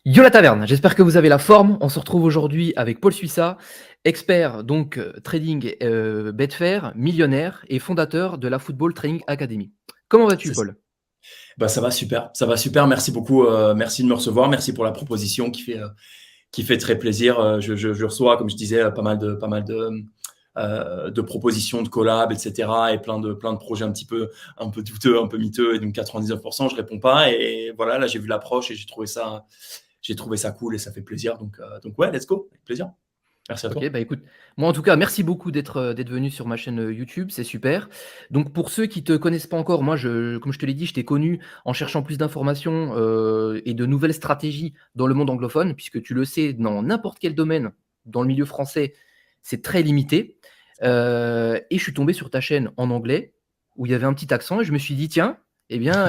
Yo la taverne, j'espère que vous avez la forme. On se retrouve aujourd'hui avec Paul Suissa, expert donc trading Betfair, millionnaire et fondateur de la Football Training Academy. Comment vas-tu, C'est ça. Paul? Bah, ça va super, ça va super. Merci beaucoup, merci de me recevoir. Merci pour la proposition qui fait très plaisir. Je reçois, comme je disais, pas mal de propositions de collab, etc. et plein de projets un peu douteux, un peu miteux. Et donc 99%, je réponds pas. Et voilà, là, j'ai vu l'approche et j'ai trouvé ça cool et ça fait plaisir. Donc ouais, let's go, avec plaisir. Merci à Ok, toi. bah écoute, moi en tout cas, merci beaucoup d'être venu sur ma chaîne YouTube, c'est super. Donc pour ceux qui te connaissent pas encore, moi, comme je te l'ai dit, je t'ai connu en cherchant plus d'informations et de nouvelles stratégies dans le monde anglophone, puisque tu le sais, dans n'importe quel domaine, dans le milieu français, c'est très limité. Et je suis tombé sur ta chaîne en anglais, où il y avait un petit accent, et je me suis dit, tiens, eh bien,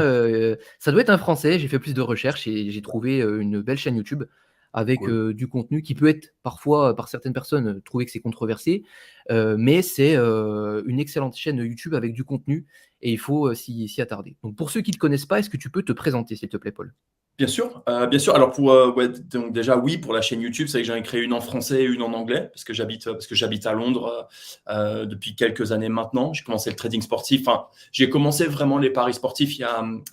ça doit être un français. J'ai fait plus de recherches et j'ai trouvé une belle chaîne YouTube avec Cool. du contenu qui peut être parfois, par certaines personnes, trouvé que c'est controversé, mais c'est une excellente chaîne YouTube avec du contenu et il faut s'y attarder. Donc pour ceux qui ne te connaissent pas, est-ce que tu peux te présenter, s'il te plaît, Paul? Bien sûr, bien sûr. Alors ouais, donc déjà oui, pour la chaîne YouTube, c'est vrai que j'en ai créé une en français et une en anglais parce que j'habite à Londres depuis quelques années maintenant. J'ai commencé le trading sportif. Enfin, j'ai commencé vraiment les paris sportifs il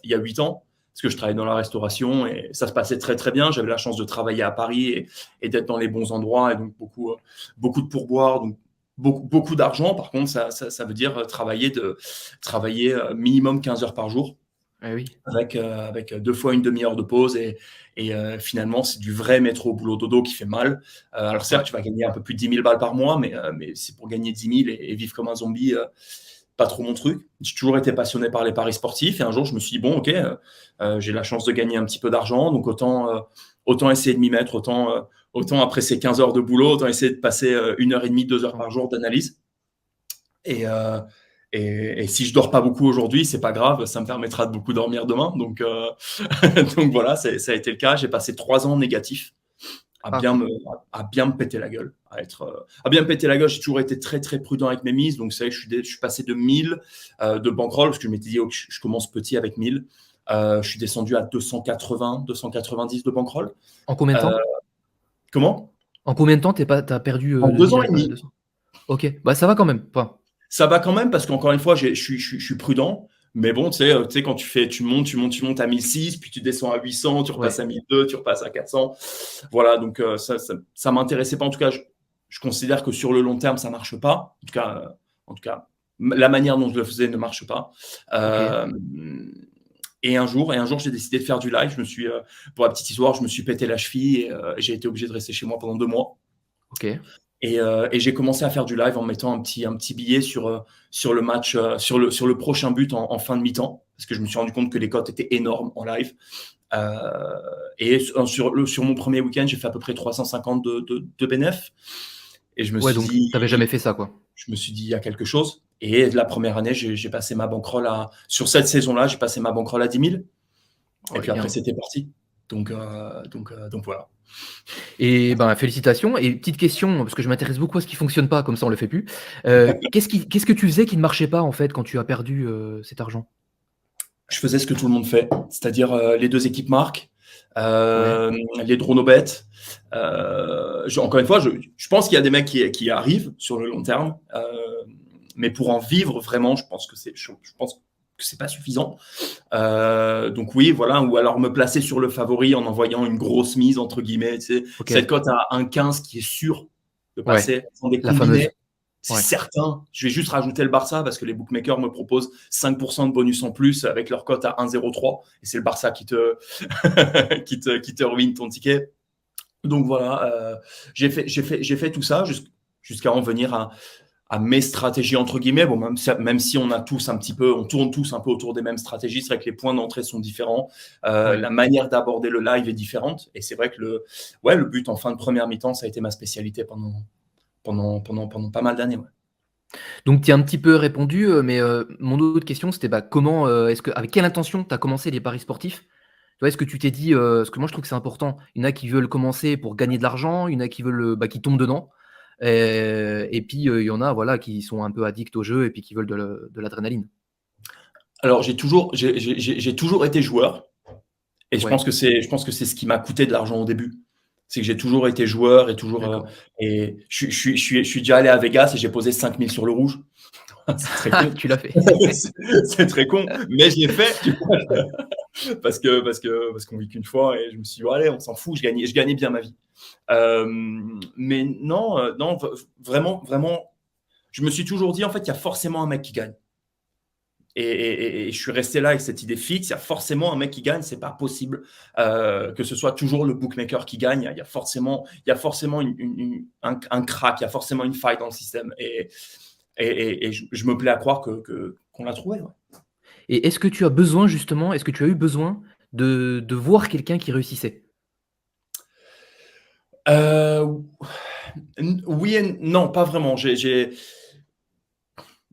y a 8 ans parce que je travaillais dans la restauration et ça se passait très très bien. J'avais la chance de travailler à Paris et d'être dans les bons endroits et donc beaucoup de pourboires, donc beaucoup d'argent. Par contre, ça veut dire travailler minimum 15 heures par jour Ah oui. avec 2 fois une demi-heure de pause et finalement c'est du vrai métro boulot dodo qui fait mal. Alors certes, Ouais. tu vas gagner un peu plus de 10 000 balles par mois, mais c'est pour gagner 10 000 et vivre comme un zombie, pas trop mon truc. J'ai toujours été passionné par les paris sportifs et un jour je me suis dit bon ok, j'ai la chance de gagner un petit peu d'argent, donc autant essayer de m'y mettre, autant après ces 15 heures de boulot, autant essayer de passer 1 heure et demie, 2 heures par jour d'analyse. Et, euh, et si je dors pas beaucoup aujourd'hui, c'est pas grave, ça me permettra de beaucoup dormir demain. Donc voilà, ça a été le cas. J'ai passé 3 ans négatifs à Ah, bien me, à bien me péter la gueule, à bien me péter la gueule. J'ai toujours été très très prudent avec mes mises. Donc c'est vrai que je suis passé de 1000 de bankroll parce que je m'étais dit que je commence petit avec 1000. Je suis descendu à 280, 290 de bankroll. en combien de Euh, temps? comment? En combien de temps t'as perdu En de deux 1000 ans et à demi. 200? Ok, bah ça va quand même. Enfin, Ça va quand même parce qu'encore une fois, je suis prudent. Mais bon, tu sais, quand tu montes à 1006, puis tu descends à 800, tu repasses ouais. à 1002, tu repasses à 400. Voilà, donc ça m'intéressait pas. En tout cas, je considère que sur le long terme, ça marche pas. En tout cas, la manière dont je le faisais ne marche pas. Ok, Euh, et un jour, j'ai décidé de faire du live. Pour la petite histoire, je me suis pété la cheville et j'ai été obligé de rester chez moi pendant 2 mois. ok. Et j'ai commencé à faire du live en mettant un petit billet sur le match, sur le prochain but en fin de mi-temps, parce que je me suis rendu compte que les cotes étaient énormes en live. Et sur mon premier week-end, j'ai fait à peu près 350 de bénéf. Et Ouais, donc t'avais jamais fait ça, quoi. je me suis dit, il y a quelque chose. Et la première année, j'ai passé ma bankroll sur cette saison-là, j'ai passé ma bankroll à 10 000. Et Oh, puis après, bien. c'était parti. Donc voilà. Et ben, félicitations. Et petite question, parce que je m'intéresse beaucoup à ce qui fonctionne pas, comme ça on le fait plus. Qu'est-ce que tu faisais qui ne marchait pas en fait quand tu as perdu cet argent? Je faisais ce que tout le monde fait, c'est-à-dire les 2 équipes marquent, Ouais, les drones au bêtes. Encore une fois, je pense qu'il y a des mecs qui arrivent sur le long terme, mais pour en vivre vraiment, je pense que c'est pas suffisant. Donc oui, voilà, ou alors me placer sur le favori en envoyant une grosse mise entre guillemets. Tu sais, ok. cette cote à 1,15 qui est sûre de Ouais, passer sans des la combinés. fameuse. C'est Ouais. certain. Je vais juste rajouter le Barça parce que les bookmakers me proposent 5% de bonus en plus avec leur cote à 1,03 et c'est le Barça qui te ruine ton ticket. Donc voilà, j'ai fait tout ça jusqu'à en venir à mes stratégies entre guillemets. Bon, même si on tourne tous un peu autour des mêmes stratégies, c'est vrai que les points d'entrée sont différents, Ouais. la manière d'aborder le live est différente et c'est vrai que le but en fin de première mi-temps, ça a été ma spécialité pendant pas mal d'années. Ouais. Donc tu as un petit peu répondu, mais mon autre question c'était bah, comment, avec quelle intention tu as commencé les paris sportifs? Tu vois, est-ce que tu t'es dit, parce que moi je trouve que c'est important, il y en a qui veulent commencer pour gagner de l'argent, il y en a qui veulent, bah, qui tombent dedans, et puis il y en a voilà qui sont un peu addicts au jeu et puis qui veulent de l'adrénaline. Alors j'ai toujours été joueur Et je Ouais, pense que c'est ce qui m'a coûté de l'argent au début. C'est que j'ai toujours été joueur et toujours, d'accord. et je suis déjà allé à Vegas et j'ai posé 5 000 sur le rouge. C'est très con. Tu l'as fait. C'est très con, mais je l'ai fait, tu vois? Ouais. Parce qu'on vit qu'une fois et je me suis dit: «Bon allez, on s'en fout», je gagnais bien ma vie. Mais non, non, vraiment, vraiment, je me suis toujours dit: «En fait, il y a forcément un mec qui gagne». Et je suis resté là avec cette idée fixe, il y a forcément un mec qui gagne, c'est pas possible que ce soit toujours le bookmaker qui gagne. Il y a forcément un crack, il y a forcément une faille dans le système. Et je me plais à croire qu'on l'a trouvé. Ouais. Et est-ce que tu as besoin justement, est-ce que tu as eu besoin de voir quelqu'un qui réussissait? Euh, oui et non, pas vraiment.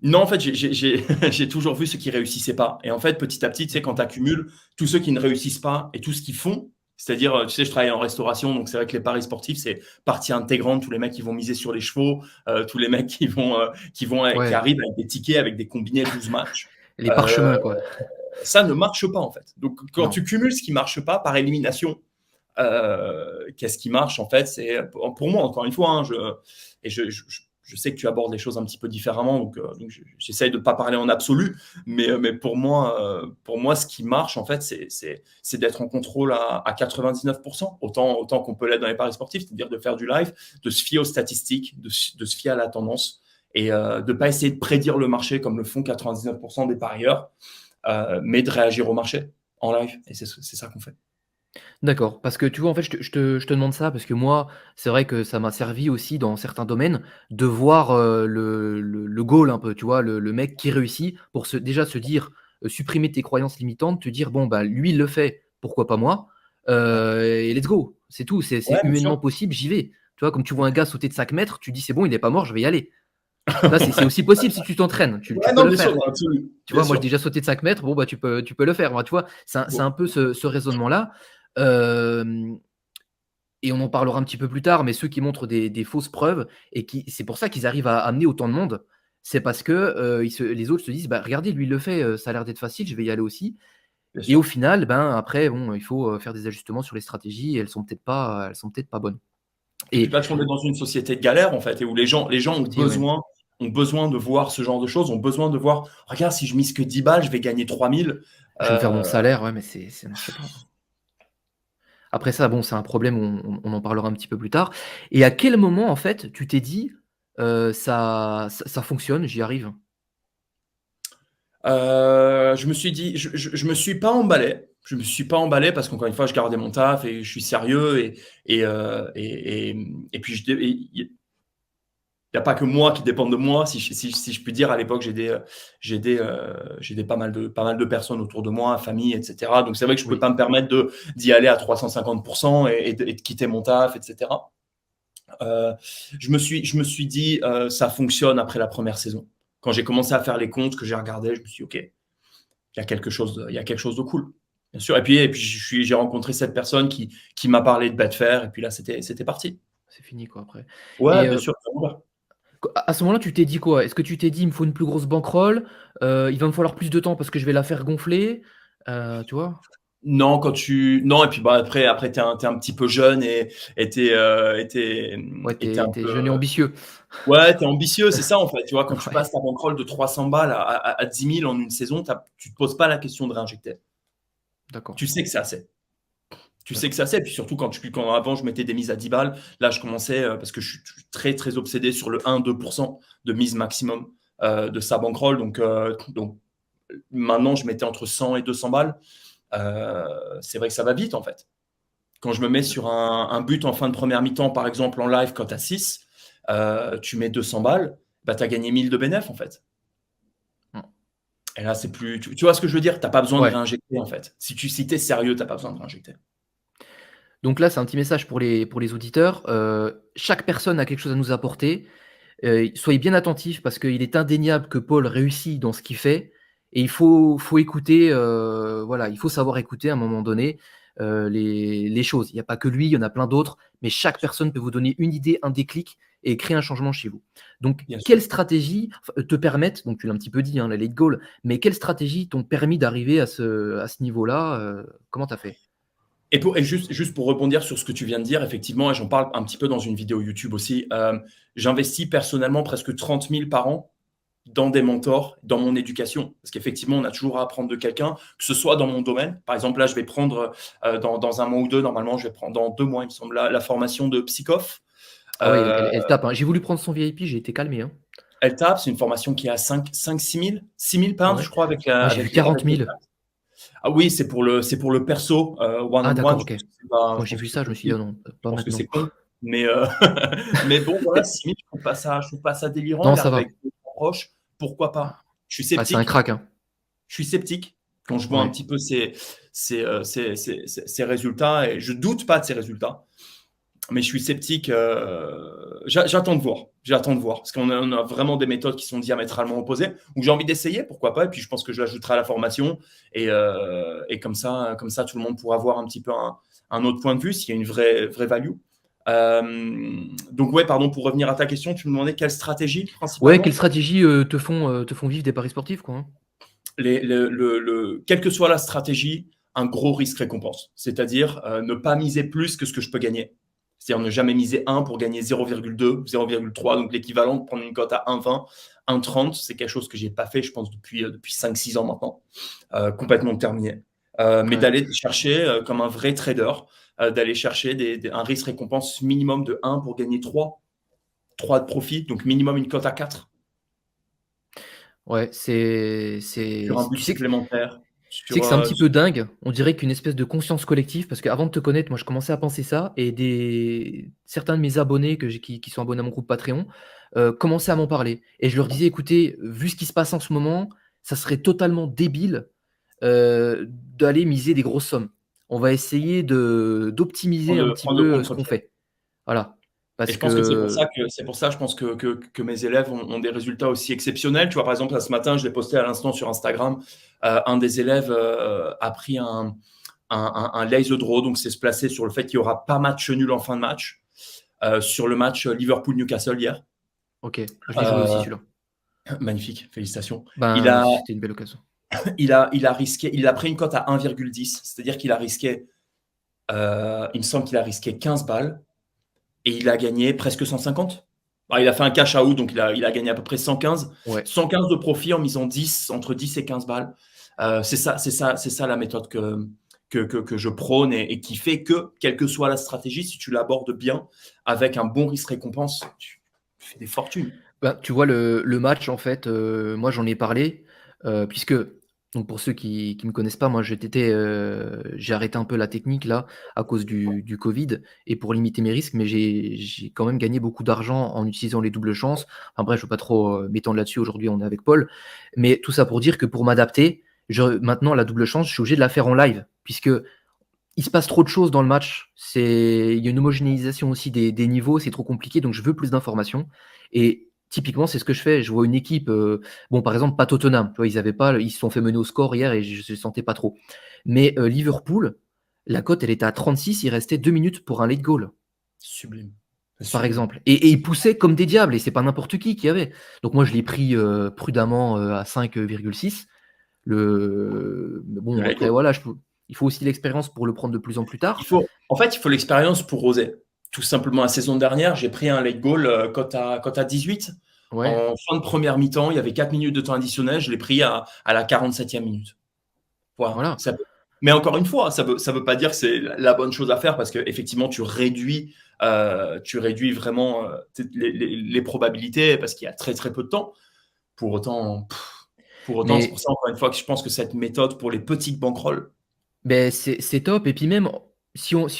Non, en fait, j'ai toujours vu ceux qui réussissaient pas. Et en fait, petit à petit, tu sais, quand tu accumules tous ceux qui ne réussissent pas et tout ce qu'ils font, c'est-à-dire, tu sais, je travaille en restauration, donc c'est vrai que les paris sportifs, c'est partie intégrante. Tous les mecs qui vont miser sur les chevaux, tous les mecs qui Ouais, arrivent avec des tickets, avec des combinés 12 matchs. les Euh, parchemins, quoi. Ça ne marche pas, en fait. Donc, quand Non. tu cumules ce qui marche pas par élimination, qu'est-ce qui marche en fait? C'est pour moi, encore une fois, hein, je sais que tu abordes les choses un petit peu différemment, donc j'essaye de ne pas parler en absolu, mais pour moi, ce qui marche en fait, c'est d'être en contrôle à 99%, autant qu'on peut l'être dans les paris sportifs, c'est-à-dire de faire du live, de se fier aux statistiques, de se fier à la tendance et de ne pas essayer de prédire le marché comme le font 99% des parieurs, mais de réagir au marché en live. Et c'est ça qu'on fait. D'accord, parce que tu vois, en fait, je te demande ça parce que moi, c'est vrai que ça m'a servi aussi dans certains domaines de voir, le goal un peu, tu vois? Le mec qui réussit pour déjà se dire, supprimer tes croyances limitantes, te dire: «Bon, bah, lui, il le fait, pourquoi pas moi?» Ouais, Et let's go, c'est tout, c'est ouais, bien sûr. humainement possible, j'y vais. Tu vois? Comme tu vois un gars sauter de 5 mètres, tu dis: «C'est bon, il est pas mort, je vais y aller». Tu vois? C'est aussi possible si tu t'entraînes, tu Ouais, peux non, le bien sûr, faire. dans l'absolu, Tu bien vois, moi, j'ai sûr. déjà sauté de 5 mètres, bon, bah, tu peux le faire. Moi, tu vois? C'est un Bon, peu ce raisonnement-là. Hem Et on en parlera un petit peu plus tard, mais ceux qui montrent des fausses preuves et qui c'est pour ça qu'ils arrivent à amener autant de monde, c'est parce que, les autres se disent: «Bah, regardez, lui, il le fait, ça a l'air d'être facile, je vais y aller aussi». bien Et au sûr. final, ben, après, bon, il faut, faire des ajustements sur les stratégies et elles sont peut-être pas bonnes. Et puis Et parce qu'on est dans une société de galère, en fait, et où les gens ont aussi, ouais, besoin de voir ce genre de choses, ont besoin de voir: «Regarde, si je mise que 10 balles, je vais gagner 3 000». je vais me faire mon Heu, salaire, ouais, mais ça marche pas. Après ça, bon, c'est un problème, on en parlera un petit peu plus tard. Et à quel moment, en fait, tu t'es dit: «Ça fonctionne, j'y arrive»? je me suis dit je me suis pas emballé. Je me suis pas emballé parce qu'encore une fois, je gardais mon taf et je suis sérieux et puis il y a pas que moi qui dépendent de moi, si je puis dire. À l'époque, j'ai des pas mal de personnes autour de moi, famille, et cetera. Donc c'est vrai que je ne pouvais Oui, pas me permettre d'y aller à 350% et de quitter mon taf, et cetera. Heu, je me suis dit, ça fonctionne après la première saison. Quand j'ai commencé à faire les comptes, que j'ai regardé, je me suis dit: «OK, il y a quelque chose de cool». Bien sûr. Et puis j'ai rencontré cette personne qui m'a parlé de Betfair et puis là, c'était parti. c'est fini, quoi, après. Ouais, Et bien sûr, ça va. À ce moment-là, tu t'es dit quoi? Est-ce que tu t'es dit: «Il me faut une plus grosse bankroll, il va me falloir plus de temps parce que je vais la faire gonfler», tu vois? Non, non, et puis, bah, après tu es un petit peu jeune et Ouais, tu es tu un es peu, jeune et ambitieux. ouais, tu es ambitieux, c'est ça, en fait, tu vois? Quand tu Ouais, passes ta bankroll de 300 balles à 10 000 en une saison, tu te poses pas la question de réinjecter. d'accord, Tu sais que c'est assez. Tu sais que c'est d'accord. assez, et puis surtout quand avant je mettais des mises à 10 balles, là je commençais, parce que je suis très, très obsédé sur le 1-2% de mise maximum, de sa bankroll, donc maintenant je mettais entre 100 et 200 balles. C'est vrai que ça va vite, en fait. Quand je me mets sur un but en fin de première mi-temps, par exemple en live, quand tu as 6, tu mets 200 balles, bah, tu as gagné 1000 de bénéf, en fait. Mmh. Et là, c'est plus. Tu vois ce que je veux dire? Tu pas besoin de Ouais, réinjecter, en fait. Si tu es sérieux, tu pas besoin de réinjecter. donc là, c'est un petit message pour les auditeurs, chaque personne a quelque chose à nous apporter, soyez bien attentifs parce qu'il est indéniable que Paul réussit dans ce qu'il fait et il faut écouter, voilà, il faut savoir écouter à un moment donné, les choses. Il y a pas que lui, il y en a plein d'autres, mais chaque personne peut vous donner une idée, un déclic et créer un changement chez vous. Donc Bien sûr. quelles stratégies te permettent, donc tu l'as un petit peu dit, hein, la late goal, mais quelles stratégies t'ont permis d'arriver à ce niveau-là, comment tu as fait? Et juste pour rebondir sur ce que tu viens de dire, effectivement, et j'en parle un petit peu dans une vidéo YouTube aussi, j'investis personnellement presque 30 000 par an dans des mentors, dans mon éducation. Parce qu'effectivement, on a toujours à apprendre de quelqu'un, que ce soit dans mon domaine. Par exemple, là, je vais prendre dans un mois ou deux, normalement, je vais prendre dans 2 mois, il me semble, la formation de Psychoff. Ah ouais, elle tape, hein. J'ai voulu prendre son VIP, j'ai été calmé, hein. Elle tape, c'est une formation qui est à 6 000 pounds, Ouais. je crois, avec, Moi, j'ai vu avec, 40 avec le 000. Ah oui, c'est pour le perso, Ah one-on-one. d'accord, Je ok. pense que c'est pas, Moi, je j'ai pense vu que c'est ça, je me suis dit: «Ah possible. non, Je pas pense que maintenant». c'est con. Mais, mais bon, voilà, 6 000, je trouve pas ça délirant. Non, Il ça arrive va. avec des proches, pourquoi pas? Je suis Ah, c'est un sceptique. crack, hein. Je suis sceptique quand je vois un Ouais. petit peu ses résultats, et je doute pas de ses résultats. Mais je suis sceptique. J'attends de voir. J'attends de voir. Parce qu'on a vraiment des méthodes qui sont diamétralement opposées. Donc j'ai envie d'essayer, pourquoi pas. Et puis je pense que je l'ajouterai à la formation. Et comme ça, tout le monde pourra voir un petit peu un autre point de vue, s'il y a une vraie value. Donc ouais, pardon, pour revenir à ta question, tu me demandais quelle stratégie Ouais, quelles principalement. stratégies, te font vivre des paris sportifs, quoi, hein? Quelle que soit la stratégie, un gros risque-récompense. C'est-à-dire ne pas miser plus que ce que je peux gagner. C'est-à-dire ne jamais miser 1 pour gagner 0,2, 0,3, donc l'équivalent de prendre une cote à 1,20, 1,30. C'est quelque chose que je n'ai pas fait, je pense, depuis 5-6 ans maintenant. Complètement terminé. Mais Ouais. d'aller chercher, comme un vrai trader, d'aller chercher un risque-récompense minimum de 1 pour gagner 3. 3 de profit, donc minimum une cote à 4 Ouais, sur un but tu sais que supplémentaire. c'est un petit peu dingue. On dirait qu'une espèce de conscience collective, parce qu'avant de te connaître, moi, je commençais à penser ça et certains de mes abonnés qui sont abonnés à mon groupe Patreon, commençaient à m'en parler et je leur disais: «Écoutez, vu ce qui se passe en ce moment, ça serait totalement débile, d'aller miser des grosses sommes. On va essayer d'optimiser un petit prendre le peu, ce qu'on contre-pied. fait». Voilà, Et parce je pense que que c'est pour ça, je pense que mes élèves ont des résultats aussi exceptionnels. Tu vois, par exemple, là, ce matin, je l'ai posté à l'instant sur Instagram. Un des élèves a pris un laser draw, donc c'est se placer sur le fait qu'il n'y aura pas match nul en fin de match, sur le match Liverpool-Newcastle hier. OK, je l'ai joué aussi Euh, celui-là. Magnifique, félicitations. Il Ben, a, c'était une belle occasion. il a pris une cote à 1,10, c'est-à-dire qu'il a risqué, il me semble qu'il a risqué 15 balles. Et il a gagné presque 150. Il a fait un cash out, donc il a gagné à peu près 115. Ouais. 115 de profit en misant 10, entre 10 et 15 balles. C'est ça la méthode que je prône, et qui fait que, quelle que soit la stratégie, si tu l'abordes bien, avec un bon risque-récompense, tu fais des fortunes. Bah, tu vois le match en fait, moi j'en ai parlé, puisque donc pour ceux qui me connaissent pas, moi j'ai arrêté un peu la technique là, à cause du covid et pour limiter mes risques, mais j'ai quand même gagné beaucoup d'argent en utilisant les doubles chances. Enfin bref, je veux pas trop, m'étendre là-dessus, aujourd'hui on est avec Paul. Mais tout ça pour dire que pour m'adapter, maintenant la double chance, je suis obligé de la faire en live, puisque il se passe trop de choses dans le match. Il y a une homogénéisation aussi des niveaux, c'est trop compliqué, donc je veux plus d'informations. Et typiquement, c'est ce que je fais. Je vois une équipe, bon, par exemple, pas Tottenham, tu vois, ils se sont fait mener au score hier et je ne sentais pas trop. Mais Liverpool, la cote, elle était à 36, il restait 2 minutes pour un late goal, Sublime. par Sublime. exemple. Et ils poussaient comme des diables, et c'est pas n'importe qui y avait. Donc moi, je l'ai pris prudemment à 5,6. Mais Le bon, let après, go. voilà, il faut aussi l'expérience pour le prendre de plus en plus tard. En fait, il faut l'expérience pour oser. Tout simplement, la saison dernière, j'ai pris un late goal cote à 18. Ouais. En fin de première mi-temps, il y avait 4 minutes de temps additionnel. Je l'ai pris à la 47e minute. Voilà. Voilà. Mais encore une fois, ça veut pas dire que c'est la bonne chose à faire, parce qu'effectivement, tu réduis vraiment les probabilités, parce qu'il y a très très peu de temps. Pour autant, c'est pour Mais ça, encore une fois, que je pense que cette méthode pour les petites bankrolls. beh, c'est top et puis même si on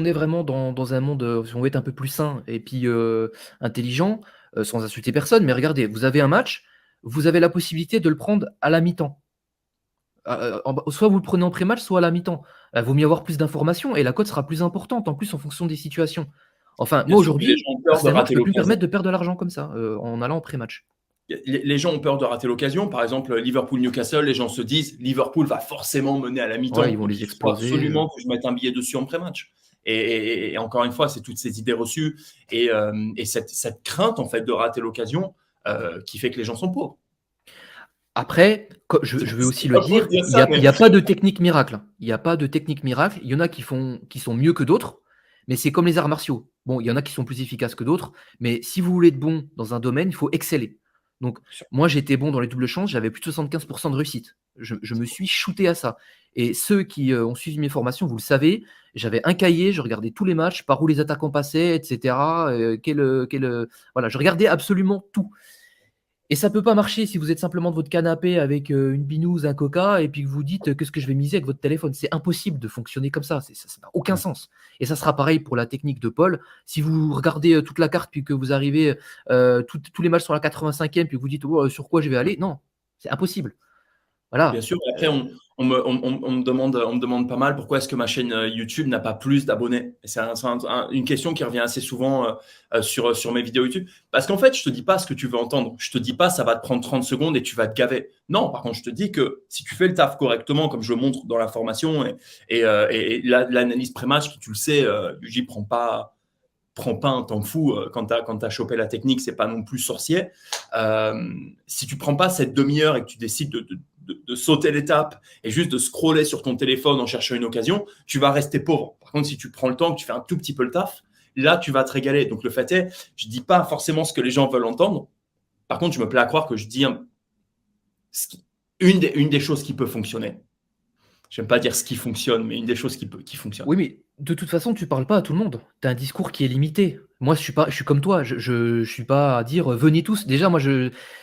est vraiment dans un monde, si on veut être un peu plus sain et puis, intelligent, sans insulter personne, mais regardez, vous avez un match, vous avez la possibilité de le prendre à la mi-temps. Soit vous le prenez en pré-match, soit à la mi-temps. Vaut mieux avoir plus d'informations et la cote sera plus importante, en plus, en fonction des situations. Enfin, Bien moi, sûr, mais les aujourd'hui, gens ont peur de personnellement, je rater peux plus me l'occasion. permettre de perdre de l'argent comme ça, en allant en pré-match. Les gens ont peur de rater l'occasion. Par exemple, Liverpool-Newcastle, les gens se disent Liverpool va forcément mener à la Ouais, ils mi-temps, vont donc les il faut exploser, absolument que je mette un billet dessus en pré-match. Et encore une fois, c'est toutes ces idées reçues et cette crainte en fait de rater l'occasion qui fait que les gens sont pauvres. Après, je vais aussi C'est le pas beau de dire, dire il n'y ça, a, il mais y a pas de technique miracle. Il n'y a pas de technique miracle. Il y en a qui sont mieux que d'autres, mais c'est comme les arts martiaux. Bon, il y en a qui sont plus efficaces que d'autres, mais si vous voulez être bon dans un domaine, il faut exceller. Donc, moi, j'étais bon dans les doubles chances, j'avais plus de 75% de réussite. Je me suis shooté à ça. Et ceux qui ont suivi mes formations, vous le savez, j'avais un cahier, je regardais tous les matchs, par où les attaquants passaient, etc. Voilà, je regardais absolument tout. Et ça peut pas marcher si vous êtes simplement de votre canapé avec une binouse, un coca, et puis que vous dites qu'est-ce que je vais miser avec votre téléphone. C'est impossible de fonctionner comme ça. Ça n'a aucun sens. Et ça sera pareil pour la technique de Paul. Si vous regardez toute la carte, puis que vous arrivez, tous les matchs sur la 85e, puis que vous dites sur quoi je vais aller, non, c'est impossible. Bien Voilà. sûr, après on me demande pas mal pourquoi est-ce que ma chaîne YouTube n'a pas plus d'abonnés. Et c'est une question qui revient assez souvent sur mes vidéos YouTube. Parce qu'en fait, je te dis pas ce que tu veux entendre. Je te dis pas ça va te prendre 30 secondes et tu vas te gaver. Non, par contre, je te dis que si tu fais le taf correctement, comme je le montre dans la formation et l'analyse pré-match, qui tu le sais, j'y prends pas un temps fou quand tu as chopé la technique, c'est pas non plus sorcier. Si tu prends pas cette demi-heure et que tu décides de sauter l'étape et juste de scroller sur ton téléphone en cherchant une occasion, tu vas rester pauvre. Par contre, si tu prends le temps, que tu fais un tout petit peu le taf, là, tu vas te régaler. Donc, le fait est, je dis pas forcément ce que les gens veulent entendre. Par contre, je me plais à croire que je dis une des choses qui peut fonctionner. J'aime pas dire ce qui fonctionne, mais une des choses qui fonctionne. Oui, mais de toute façon, tu parles pas à tout le monde. Tu as un discours qui est limité. Moi, je suis comme toi. Je suis pas à dire venez tous. Déjà,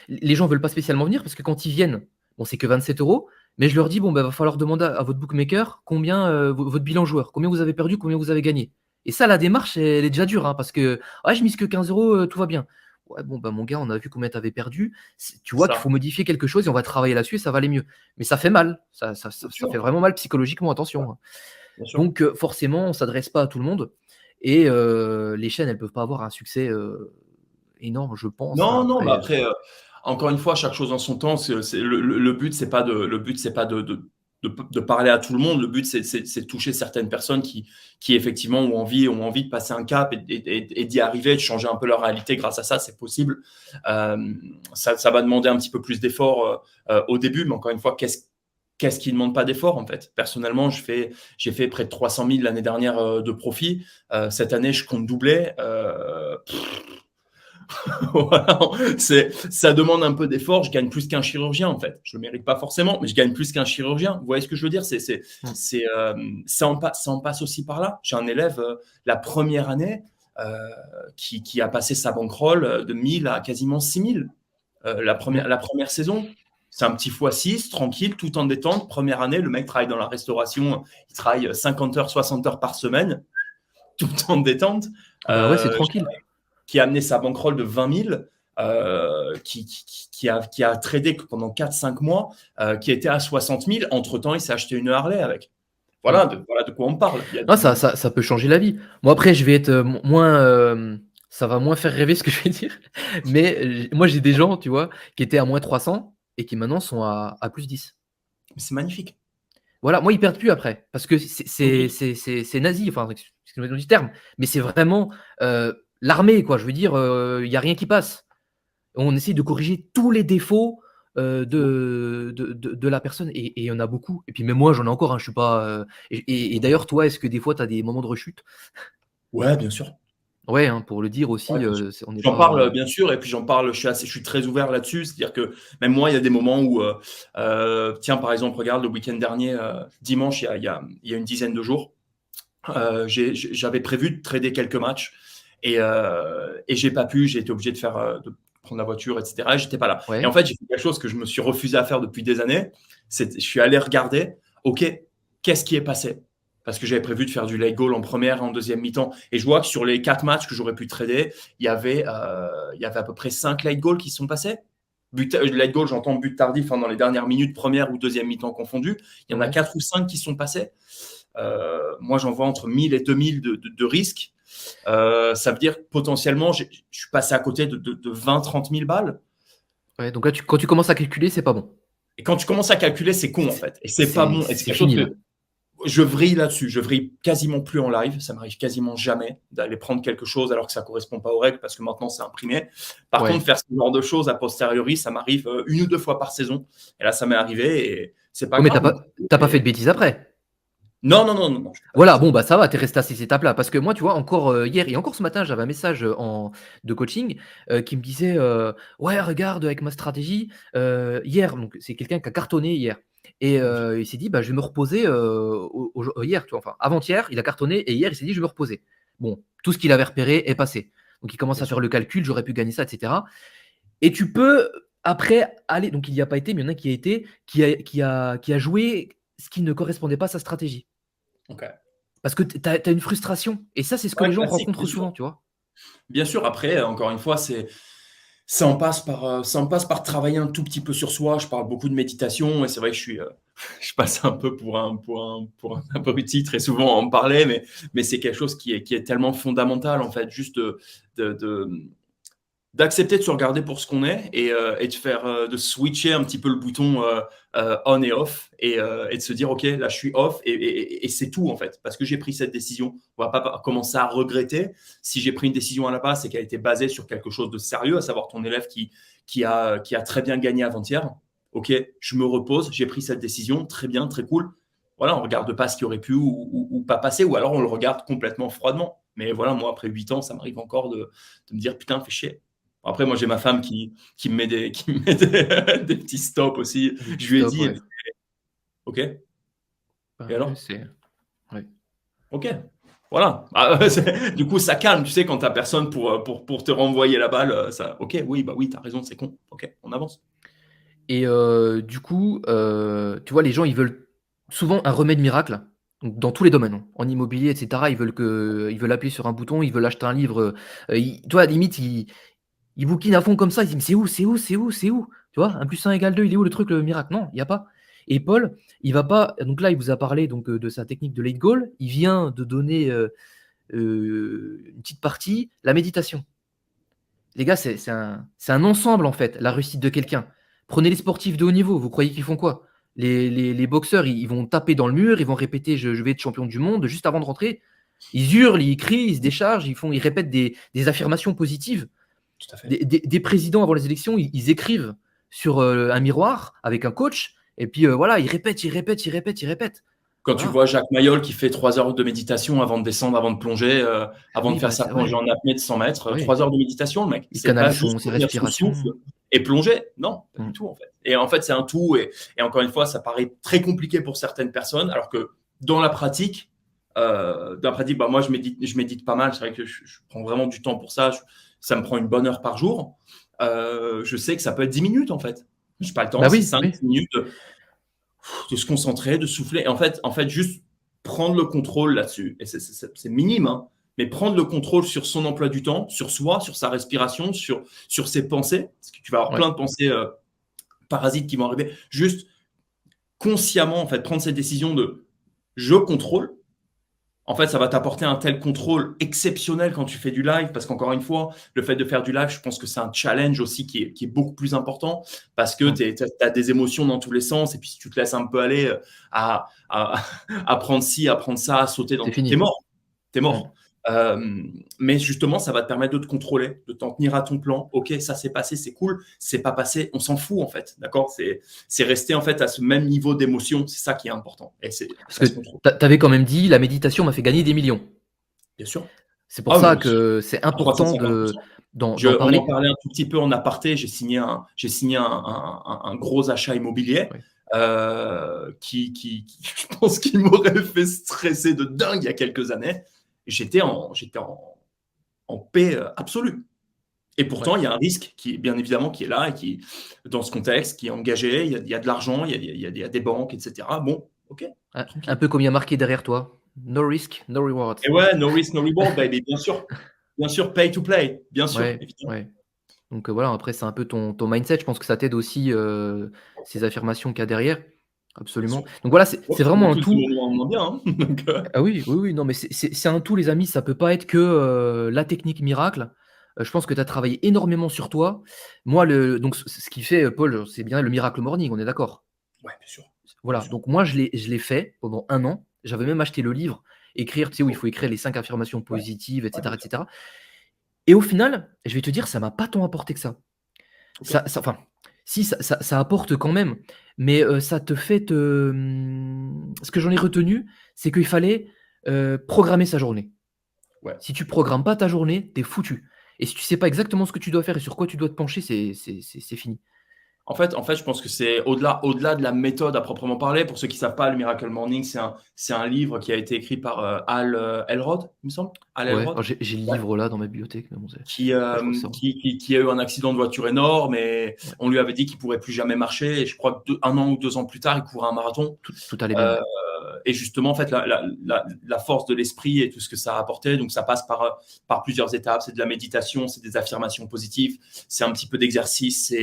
les gens veulent pas spécialement venir parce que quand ils viennent, bon, c'est que 27 euros. Mais je leur dis bon, va falloir demander à votre bookmaker combien votre bilan joueur, combien vous avez perdu, combien vous avez gagné. Et ça, la démarche, elle est déjà dure, hein, parce que je mise que 15 euros, tout va bien. Ouais, bon, mon gars, on a vu combien tu avais perdu. Tu vois qu'il Ça, faut modifier quelque chose et on va travailler là-dessus et ça va aller mieux. Mais ça fait mal. Ça bien fait sûr. vraiment mal psychologiquement, attention, hein. Bien sûr. Donc forcément, on ne s'adresse pas à tout le monde et les chaînes, elles ne peuvent pas avoir un succès énorme, je pense, hein. Non, non, Après, bah après, encore une fois, chaque chose en son temps. Le but, c'est pas de parler à tout le monde. Le but, c'est de toucher certaines personnes qui effectivement ont envie de passer un cap et d'y arriver, de changer un peu leur réalité. Grâce à ça, c'est possible. Ça va demander un petit peu plus d'efforts au début, mais encore une fois, qu'est-ce qui ne demande pas d'effort en fait? Personnellement, j'ai fait près de 300 000 l'année dernière de profit. Cette année, je compte doubler. Voilà, ça demande un peu d'effort. Je gagne plus qu'un chirurgien, en fait. Je ne le mérite pas forcément, mais je gagne plus qu'un chirurgien. Vous voyez ce que je veux dire? Ça en passe aussi par là. J'ai un élève, la première année, qui a passé sa bankroll de 1000 à quasiment 6000. La première saison, c'est un petit x6, tranquille, tout en détente. Première année, le mec travaille dans la restauration, il travaille 50 heures, 60 heures par semaine, tout en détente. bah ouais, c'est tranquille. Qui a amené sa bankroll de 20 000, qui a tradé pendant 4-5 mois, qui était à 60 000. Entre-temps, il s'est acheté une Harley avec. Voilà de quoi on parle. Non, ça peut changer la vie. Moi, après, je vais être moins. Ça va moins faire rêver ce que je vais dire. Mais moi, j'ai des gens, tu vois, qui étaient à moins 300 et qui maintenant sont à plus 10. C'est magnifique. Voilà, moi, ils perdent plus après. Parce que Oui. c'est nazi, enfin, excusez-moi du terme. Mais c'est vraiment l'armée, quoi. Je veux dire, il n'y a rien qui passe. On essaie de corriger tous les défauts de la personne. Et il y en a beaucoup. Et puis même moi, j'en ai encore, hein, je suis pas. Et d'ailleurs, toi, est-ce que des fois, tu as des moments de rechute? Ouais, bien sûr. Ouais, hein, pour le dire Ouais, aussi, bien sûr. on n'est J'en pas. parle bien sûr, et puis j'en parle, je suis très ouvert là-dessus. C'est-à-dire que même moi, il y a des moments où, tiens, par exemple, regarde le week-end dernier, dimanche, il y a une dizaine de jours, j'avais prévu de trader quelques matchs et j'ai pas pu. J'ai été obligé de prendre la voiture, etc. Et j'étais pas là. Et en Ouais. fait, j'ai fait quelque chose que je me suis refusé à faire depuis des années. Je suis allé regarder, ok, qu'est-ce qui est passé? Parce que j'avais prévu de faire du late goal en première et en deuxième mi-temps. Et je vois que sur les 4 matchs que j'aurais pu trader, il y avait à peu près 5 late goals qui sont passés. Late goal, j'entends but tardif dans les dernières minutes, première ou deuxième mi-temps confondu. Il y en a Ouais. 4 ou 5 qui sont passés. Moi, j'en vois entre 1000 et 2000 de risques. Ça veut dire que potentiellement, je suis passé à côté de 20-30 000 balles. Ouais, donc là, quand tu commences à calculer, c'est pas bon. Et quand tu commences à calculer, c'est con en fait. Et c'est pas bon. Et c'est C'est quelque chose fini, là. que je vrille là-dessus. Je vrille quasiment plus en live. Ça m'arrive quasiment jamais d'aller prendre quelque chose alors que ça correspond pas aux règles parce que maintenant c'est imprimé. Par contre, Ouais. faire ce genre de choses a posteriori, ça m'arrive 1 ou 2 fois par saison. Et là, ça m'est arrivé et c'est pas Ouais, mais grave. t'as pas fait de bêtises après. Non, non, non, non, non, je fais pas de Voilà, bêtises. bon, bah ça va, t'es resté à ces étapes-là. Parce que moi, tu vois, encore hier et encore ce matin, j'avais un message de coaching qui me disait ouais, regarde, avec ma stratégie, hier, donc c'est quelqu'un qui a cartonné hier. Et il s'est dit, bah, je vais me reposer hier, tu vois, enfin, avant-hier, il a cartonné et hier, il s'est dit, je vais me reposer. Bon, tout ce qu'il avait repéré est passé. Donc il commence Bien à sûr. faire le calcul, j'aurais pu gagner ça, etc. Et tu peux après aller, donc il n'y a pas été, mais il y en a un qui a été, qui a joué ce qui ne correspondait pas à sa stratégie. Ok. Parce que tu as une frustration et ça, c'est ce que Ouais, les gens classique, rencontrent bien sûr. souvent, tu vois? Bien sûr, après, encore une fois, ça en passe par travailler un tout petit peu sur soi. Je parle beaucoup de méditation et c'est vrai que je passe un peu pour un abruti très souvent à en parler, mais c'est quelque chose qui est tellement fondamental, en fait, juste de d'accepter de se regarder pour ce qu'on est et de faire de switcher un petit peu le bouton on et off et de se dire ok là je suis off et c'est tout en fait parce que j'ai pris cette décision. On va pas commencer à regretter. Si j'ai pris une décision à la base, c'est qu'elle était basée sur quelque chose de sérieux, à savoir ton élève qui a très bien gagné avant-hier. Ok, je me repose, j'ai pris cette décision, très bien, très cool. Voilà, on regarde pas ce qui aurait pu ou pas passer, ou alors on le regarde complètement froidement. Mais voilà, moi après 8 ans, ça m'arrive encore de me dire putain, fais chier. Après, moi, j'ai ma femme qui me met qui me met des petits stops aussi. Des petits Je lui ai stops, dit, ouais. OK, et Bah, ouais, alors? c'est ouais. OK, voilà. Ah, du coup, ça calme, tu sais, quand tu as personne pour te renvoyer la balle, ça, OK, oui, bah oui, tu as raison, c'est con. OK, on avance. Et du coup, tu vois, les gens, ils veulent souvent un remède miracle, donc dans tous les domaines, hein. En immobilier et cetera, ils veulent appuyer sur un bouton, ils veulent acheter un livre, ils tu vois, limite, ils bouquinent à fond comme ça, ils disent: «Mais c'est où? C'est où? C'est où? C'est où?» Tu vois? 1+1 = 2, il est où le truc, le miracle? Non, il y a pas. Et Paul, il va pas donc là, il vous a parlé donc de sa technique de late goal. Il vient de donner, une petite partie, la méditation. Les gars, c'est un ensemble en fait, la réussite de quelqu'un. Prenez les sportifs de haut niveau, vous croyez qu'ils font quoi? Les boxeurs, ils vont taper dans le mur, ils vont répéter: «Je vais être champion du monde» juste avant de rentrer. Ils hurlent, ils crient, ils se déchargent, ils répètent des affirmations positives. Tout à fait. Des présidents avant les élections, ils écrivent sur, un miroir avec un coach et puis, voilà, ils répètent, ils répètent, ils répètent, ils répètent. Quand tu Voilà. vois Jacques Mayol qui fait 3 heures de méditation avant de descendre, avant de plonger, avant de Oui, faire bah, sa c'est plongée ouais, en apnée de 100 mètres, oui. 3 heures de méditation, le mec. Il C'est pas canalise juste ses retenir son respirations. souffle et plonger. Non, pas du Mmh. tout, en fait. Et en fait, c'est un tout et encore une fois, ça paraît très compliqué pour certaines personnes, alors que dans la pratique, bah, moi, je médite pas mal. C'est vrai que je prends vraiment du temps pour ça. Ça me prend une bonne heure par jour. Je sais que ça peut être 10 minutes, en fait. J'ai pas le temps, Bah c'est oui, 5, oui. 10 minutes de se concentrer, de souffler. Et en fait, juste prendre le contrôle là-dessus. Et c'est minime, hein, mais prendre le contrôle sur son emploi du temps, sur soi, sur sa respiration, sur ses pensées. Parce que tu vas avoir Ouais. plein de pensées parasites qui vont arriver. Juste consciemment, en fait, prendre cette décision de je contrôle. En fait, ça va t'apporter un tel contrôle exceptionnel quand tu fais du live, parce qu'encore une fois, le fait de faire du live, je pense que c'est un challenge aussi qui est beaucoup plus important, parce que Mmh. tu as des émotions dans tous les sens, et puis si tu te laisses un peu aller à, à prendre ci, à prendre ça, à sauter dans C'est tout, t'es fini. mort, t'es Mmh. mort. Mais justement, ça va te permettre de te contrôler, de t'en tenir à ton plan. Ok, ça s'est passé, c'est cool. C'est pas passé, on s'en fout en fait, d'accord. C'est rester en fait à ce même niveau d'émotion, c'est ça qui est important. Et Parce ça que se contrôle, tu avais quand même dit: «La méditation m'a fait gagner des millions». bien sûr. C'est pour Ah, mais ça que c'est important de 350%. d'en On en parler. parlait un tout petit peu en aparté. J'ai signé un gros achat immobilier Ouais. je pense qu'il m'aurait fait stresser de dingue il y a quelques années. J'étais en paix absolue. Et Ouais. pourtant, il y a un risque qui, bien évidemment, qui est là et qui, dans ce contexte, qui est engagé. Il y a de l'argent, il y a des banques, etc. Bon, ok, Un tranquille. peu comme il y a marqué derrière toi: «No risk, no reward». Et ouais, no risk, no reward, baby, bien sûr, pay to play, bien sûr, Ouais, évidemment. ouais. Donc voilà, après c'est un peu ton mindset. Je pense que ça t'aide aussi, ces affirmations qu'il y a derrière. Bien Absolument. sûr. Donc voilà, Ouais, c'est c'est vraiment un beaucoup de tout. moins bien, hein. Donc, Ah oui, oui, oui, non, mais c'est un tout les amis, ça peut pas être que, la technique miracle. Je pense que tu as travaillé énormément sur toi. Moi le donc ce qui fait, Paul, c'est bien le miracle morning, on est d'accord? ouais, bien sûr, bien Voilà, sûr. donc moi je l'ai fait pendant 1 an. J'avais même acheté le livre, écrire, tu sais, où il Oh, faut écrire les 5 affirmations ouais, positives, et ouais, bien cetera, et sûr. cetera. Et au final, je vais te dire, ça m'a pas tant apporté que ça. OK. Enfin, si, ça apporte quand même, mais ça te fait ce que j'en ai retenu, c'est qu'il fallait, programmer sa journée. Ouais. Si tu programmes pas ta journée, tu es foutu. Et si tu sais pas exactement ce que tu dois faire et sur quoi tu dois te pencher, c'est fini. En fait, je pense que c'est au-delà de la méthode à proprement parler. Pour ceux qui savent pas, le Miracle Morning, c'est un livre qui a été écrit par Hal Elrod, il me semble. Hal Ouais, Elrod. alors j'ai le Ouais. livre là dans ma bibliothèque, mais bon, c'est Qui, ouais, je crois que euh, c'est ça. qui a eu un accident de voiture énorme et Ouais, on lui avait dit qu'il pourrait plus jamais marcher. Et je crois que un an ou 2 ans plus tard, il courait un marathon. tout allait bien, Euh, ouais. et justement, en fait, la force de l'esprit et tout ce que ça a apporté, donc ça passe par plusieurs étapes. C'est de la méditation, c'est des affirmations positives, c'est un petit peu d'exercice.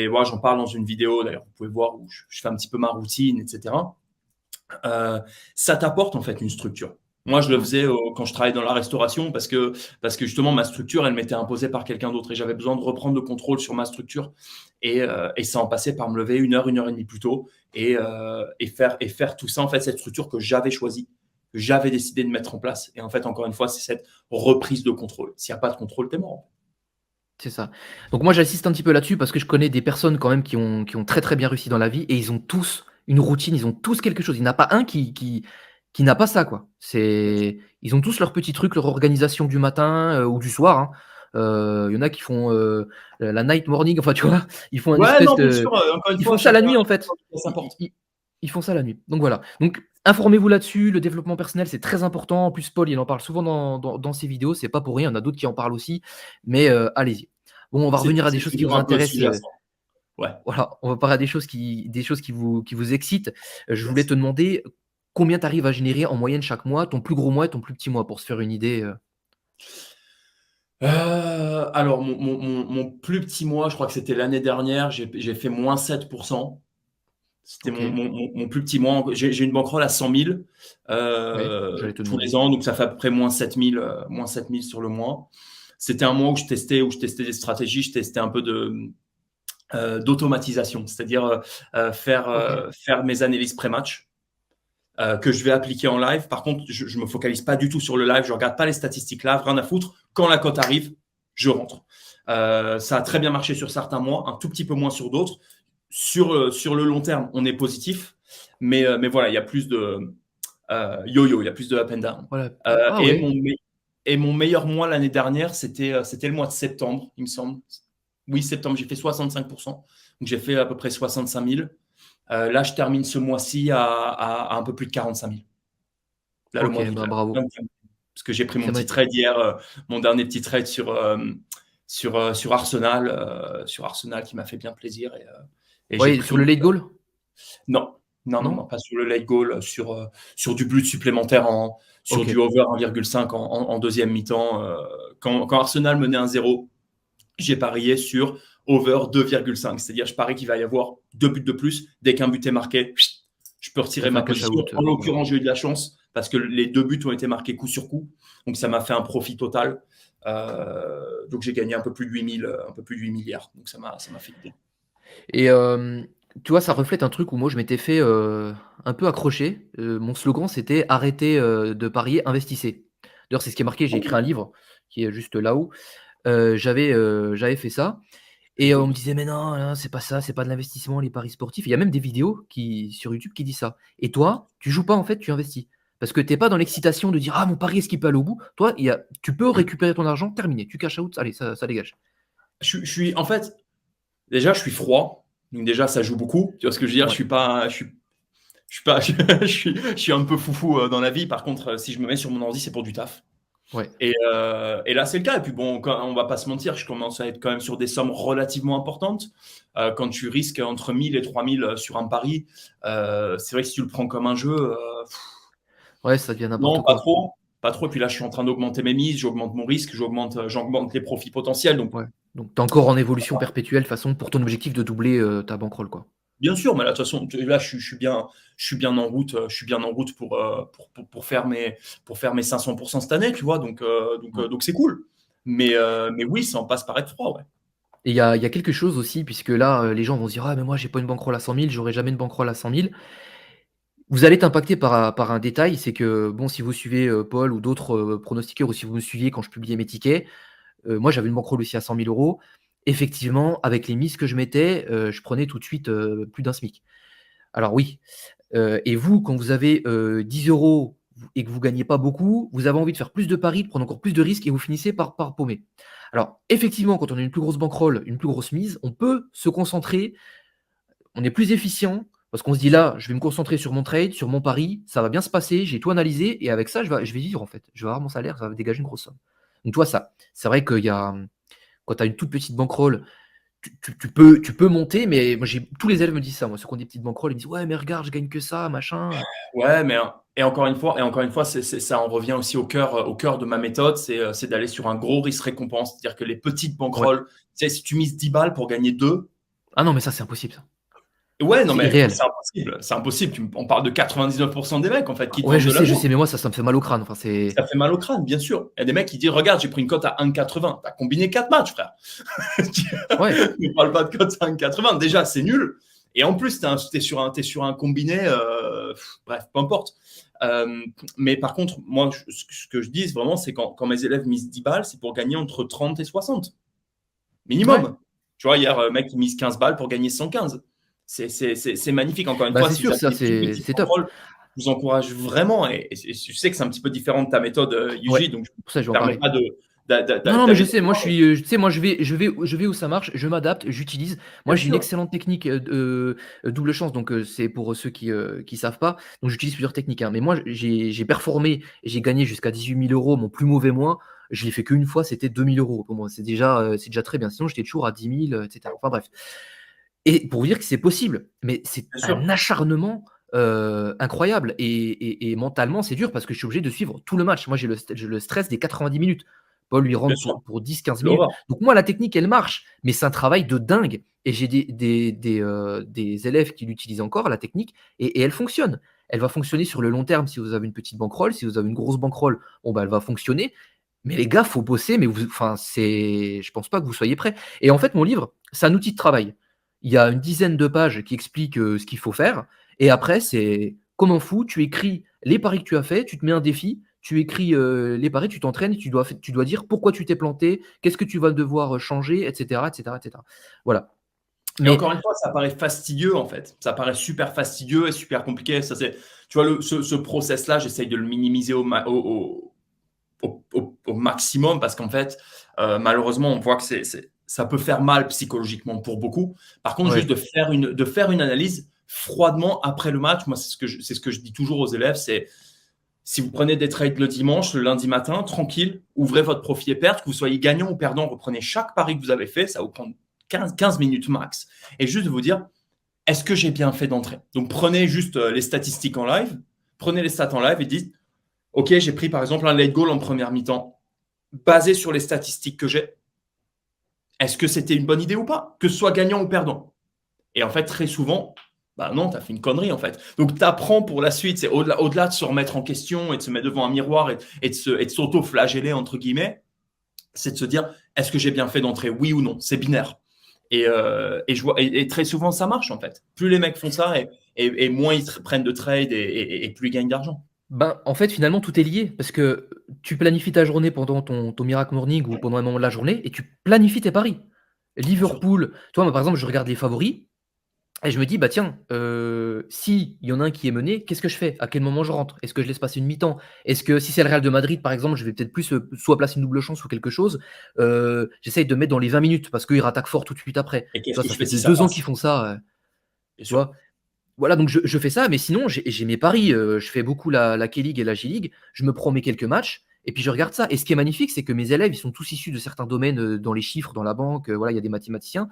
Moi, j'en parle dans une vidéo, d'ailleurs, vous pouvez voir où je fais un petit peu ma routine, etc. Ça t'apporte en fait une structure. Moi, je le Mmh. faisais quand je travaillais dans la restauration parce que justement, ma structure, elle m'était imposée par quelqu'un d'autre et j'avais besoin de reprendre le contrôle sur ma structure. Et ça en passait par me lever une heure et demie plus tôt et faire tout ça, en fait, cette structure que j'avais choisie, que j'avais décidé de mettre en place. Et en fait, encore une fois, c'est cette reprise de contrôle. S'il n'y a pas de contrôle, t'es mort. C'est ça. Donc moi, j'assiste un petit peu là-dessus parce que je connais des personnes quand même qui ont très, très bien réussi dans la vie et ils ont tous une routine, ils ont tous quelque chose. Il n'y en a pas un qui n'a pas ça, quoi. Bien sûr. Ils ont tous leurs petits trucs, leur organisation du matin, ou du soir, hein. Il y en a qui font, la night morning, enfin, tu vois? Ils font un Ouais, espèce non, bien sûr, de encore une ils fois, font ça la chacun nuit, en fait. sa Ils ils porte. ils ils font ça la nuit. Donc voilà. Donc informez-vous là-dessus, le développement personnel, c'est très important. En plus, Paul, il en parle souvent dans ses vidéos, c'est pas pour rien, il y en a d'autres qui en parlent aussi, mais allez-y. Bon, on va C'est revenir à des c'est choses qui toujours vous un peu le intéressent, sujet à ça. Ouais, voilà, on va parler à des choses qui vous excitent. Je voulais yes. te demander combien tu arrives à générer en moyenne chaque mois, ton plus gros mois et ton plus petit mois pour se faire une idée. Alors mon plus petit mois, je crois que c'était l'année dernière, j'ai fait -7%. C'était mon OK, mon mon mon plus petit mois. J'ai une bankroll à 100 000 ouais, j'allais te tous les demander. ans, donc ça fait à peu près -7 000 sur le mois. C'était un mois où je testais des stratégies, je testais un peu d'automatisation, c'est-à-dire, OK, faire mes analyses pré-match, que je vais appliquer en live. Par contre, je me focalise pas du tout sur le live, je regarde pas les statistiques live, rien à foutre. Quand la cote arrive, je rentre. Ça a très bien marché sur certains mois, un tout petit peu moins sur d'autres. Sur le long terme, on est positif, mais voilà, il y a plus de yo-yo, il y a plus de up and down. voilà. Euh, Ah et, ouais, mon, et mon meilleur mois l'année dernière, c'était le mois de septembre, il me semble. Oui, septembre, j'ai fait 65%. Donc j'ai fait à peu près 65 000. Là, je termine ce mois-ci à un peu plus de 45 000. Là, le OK, mois d'août, bah, là. bravo. Parce que j'ai pris mon Ça m'a petit trade hier, mon dernier petit trade sur Arsenal, qui m'a fait bien plaisir. Et j'ai Ouais, sur pris. le late goal? Non, non, non, non, Non? pas sur le late goal, sur du but supplémentaire, sur du OK, over 1,5 en deuxième mi-temps. Quand Arsenal menait 1-0, j'ai parié sur over 2,5. C'est-à-dire, je parie qu'il va y avoir 2 buts de plus. Dès qu'un but est marqué, je peux ça retirer fait ma un cash position. out, En ouais. l'occurrence, j'ai eu de la chance parce que les 2 buts ont été marqués coup sur coup. Donc, ça m'a fait un profit total. Donc, j'ai gagné un peu plus de 8 000, un peu plus de 8 milliards. Donc, ça m'a fait du bien. Et tu vois, ça reflète un truc où moi je m'étais fait, un peu accrocher. Mon slogan c'était: «Arrêtez, de parier, investissez». D'ailleurs, c'est ce qui est marqué, j'ai écrit un livre qui est juste là-haut. J'avais fait ça et on me Écoute, disait: «Mais non, non, c'est pas ça, c'est pas de l'investissement, les paris sportifs». Il y a même des vidéos sur YouTube qui disent ça. Et toi, tu joues pas en fait, tu investis. Parce que tu es pas dans l'excitation de dire: «Ah mon pari, est-ce qu'il peut aller au bout?» Toi, tu peux récupérer ton argent, terminé, tu cash out, allez, ça dégage. en fait, déjà, je suis froid. Donc, déjà, ça joue beaucoup. Tu vois ce que je veux dire? Je Ouais, suis pas, je suis pas, je suis un peu foufou dans la vie. Par contre, si je me mets sur mon ordi, c'est pour du taf. ouais. Et là, c'est le cas. Et puis bon, on va pas se mentir, je commence à être quand même sur des sommes relativement importantes. Quand tu risques entre 1000 et 3000 sur un pari, c'est vrai que si tu le prends comme un jeu, Ouais, ça devient n'importe non, pas quoi. trop. Pas trop. Et puis là, je suis en train d'augmenter mes mises, j'augmente mon risque, j'augmente les profits potentiels. Donc, Ouais. Donc tu es encore en évolution perpétuelle, de toute façon, pour ton objectif de doubler, ta bankroll, quoi. bien sûr, mais là, de toute façon, là, je suis bien en route. Je suis bien en route pour faire mes 500% cette année, tu vois. Donc, Ouais. c'est cool. Mais oui, ça en passe par être froid, ouais. Et il y a quelque chose aussi, puisque là, les gens vont se dire: «Ah mais moi j'ai pas une bankroll à 100 000, j'aurai jamais une bankroll à 100 000». Vous allez être impacté par un détail, c'est que, bon, si vous suivez, Paul ou d'autres, pronostiqueurs ou si vous me suiviez quand je publiais mes tickets, moi j'avais une bankroll aussi à 100 000 €. Effectivement, avec les mises que je mettais, je prenais tout de suite, plus d'un SMIC. Alors oui, et vous, quand vous avez, 10 € et que vous gagnez pas beaucoup, vous avez envie de faire plus de paris, de prendre encore plus de risques et vous finissez par paumer. Alors effectivement, quand on a une plus grosse bankroll, une plus grosse mise, on peut se concentrer, on est plus efficient parce qu'on se dit: «Là, je vais me concentrer sur mon trade, sur mon pari, ça va bien se passer, j'ai tout analysé et avec ça, je vais vivre en fait. Je vais avoir mon salaire, ça va me dégager une grosse somme». Donc toi, ça c'est vrai qu'il y a, quand tu as une toute petite bankroll, tu peux monter, mais moi j'ai tous les élèves me disent ça, moi, ceux qui ont des petites bankrolls, ils me disent: «Ouais, mais regarde, je gagne que ça, machin». Ouais, mais et encore une fois, ça en revient aussi au cœur de ma méthode, c'est d'aller sur un gros risque-récompense. C'est-à-dire que les petites Ouais. bankrolls, tu sais, si tu mises 10 balles pour gagner 2, Ah non, mais ça, c'est impossible ça. ouais, non, C'est mais irréel. c'est impossible. C'est impossible. On parle de 99% des mecs, en fait, qui te Ouais, vendent de je l'amour. sais, mais moi, ça me fait mal au crâne. Enfin, c'est Ça fait mal au crâne, bien sûr. Il y a des mecs qui disent, regarde, j'ai pris une cote à 1,80. T'as combiné 4 matchs, frère. ouais. Ne parle pas de cote à 1,80. Déjà, c'est nul. Et en plus, t'es sur un combiné. Bref, peu importe. Mais par contre, moi, ce que je dis vraiment, c'est quand mes élèves misent 10 balles, c'est pour gagner entre 30 et 60. Ouais. Minimum. Tu vois, hier, mec, il mise 15 balles pour gagner 115. C'est magnifique. Encore une Bah, fois, c'est si vous sûr, avez ça, des toutes c'est petites c'est top. contrôles, je vous encourage vraiment. Et je sais que c'est un petit peu différent de ta méthode, Ouais, Yuji, donc je ne pour ça, je vais me en permets parler. pas Non, non, mais je d'aller sais, trop moi, loin. tu sais, moi, je vais où ça marche, je m'adapte, j'utilise. Moi, Bien j'ai une sûr, excellente technique, double chance, donc c'est pour ceux qui savent pas. Donc j'utilise plusieurs techniques, hein. Mais moi, j'ai performé et j'ai gagné jusqu'à 18 000 €, mon plus mauvais mois, je l'ai fait qu'une fois, c'était 2 000 € pour moi. C'est déjà très bien. Sinon, j'étais toujours à 10 000, et cetera. Enfin bref. Et pour vous dire que c'est possible, mais c'est bien sûr, un acharnement, incroyable et mentalement, c'est dur parce que je suis obligé de suivre tout le match. Moi, j'ai le stress des 90 minutes. Paul, lui, bien rentre sûr. pour 10-15 minutes. L'horreur. Donc moi, la technique, elle marche, mais c'est un travail de dingue et j'ai des élèves qui l'utilisent encore, la technique, et elle fonctionne. Elle va fonctionner sur le long terme si vous avez une petite bankroll. Si vous avez une grosse bankroll, bon, bah, elle va fonctionner. Mais les gars, faut bosser, mais enfin, je pense pas que vous soyez prêts. Et en fait, mon livre, c'est un outil de travail. Il y a une dizaine de pages qui expliquent, ce qu'il faut faire et après c'est comme un fou, tu écris les paris que tu as faits, tu te mets un défi, tu écris, les paris, tu t'entraînes et tu dois dire pourquoi tu t'es planté, qu'est-ce que tu vas devoir, changer et cetera et cetera et cetera. Voilà. Et Mais encore une fois, ça paraît fastidieux, en fait. Ça paraît super fastidieux et super compliqué. Tu vois, ce process-là, j'essaye de le minimiser au maximum parce qu'en fait, malheureusement, on voit que ça peut faire mal psychologiquement pour beaucoup. Par contre, juste ouais, de faire une analyse froidement après le match, moi, c'est ce que je dis toujours aux élèves, c'est si vous prenez des trades le dimanche, le lundi matin, tranquille, ouvrez votre profil et perte, que vous soyez gagnant ou perdant, reprenez chaque pari que vous avez fait, ça va vous prendre 15 minutes max. Et juste de vous dire, est-ce que j'ai bien fait d'entrer? Donc prenez juste les statistiques en live, prenez les stats en live et dites, OK, j'ai pris par exemple un late goal en première mi-temps, basé sur les statistiques que j'ai. Est-ce que c'était une bonne idée ou pas? Que ce soit gagnant ou perdant. Et en fait, très souvent, bah non, tu as fait une connerie en fait. Donc tu apprends pour la suite, c'est au-delà de se remettre en question et de se mettre devant un miroir et de s'auto-flageller, entre guillemets, c'est de se dire, est-ce que j'ai bien fait d'entrer? Oui ou non? C'est binaire. Et très souvent, ça marche en fait. Plus les mecs font ça et moins ils prennent de trade et plus ils gagnent d'argent. ben, en fait, finalement, tout est lié parce que tu planifies ta journée pendant ton miracle morning ou pendant un moment de la journée et tu planifies tes paris. Bien sûr. Liverpool, tu vois, moi, par exemple, je regarde les favoris. Et je me dis: «Bah, tiens, s'il y en a un qui est mené, qu'est-ce que je fais? À quel moment je rentre? Est-ce que je laisse passer une mi-temps? Est-ce que si c'est le Real de Madrid, par exemple, je vais peut-être plus, soit placer une double chance ou quelque chose, j'essaye de mettre dans les 20 minutes parce qu'ils rattaquent fort tout de suite après». Et Tu qu'est-ce vois, que ça je fais fait si de ça 2 ans qu'ils passe? font ça, Bien tu sûr. vois? Voilà, donc je fais ça, mais sinon j'ai mes paris, je fais beaucoup la K-League et la J-League, je me prends mes quelques matchs et puis je regarde ça et ce qui est magnifique, c'est que mes élèves, ils sont tous issus de certains domaines, dans les chiffres, dans la banque, voilà, il y a des mathématiciens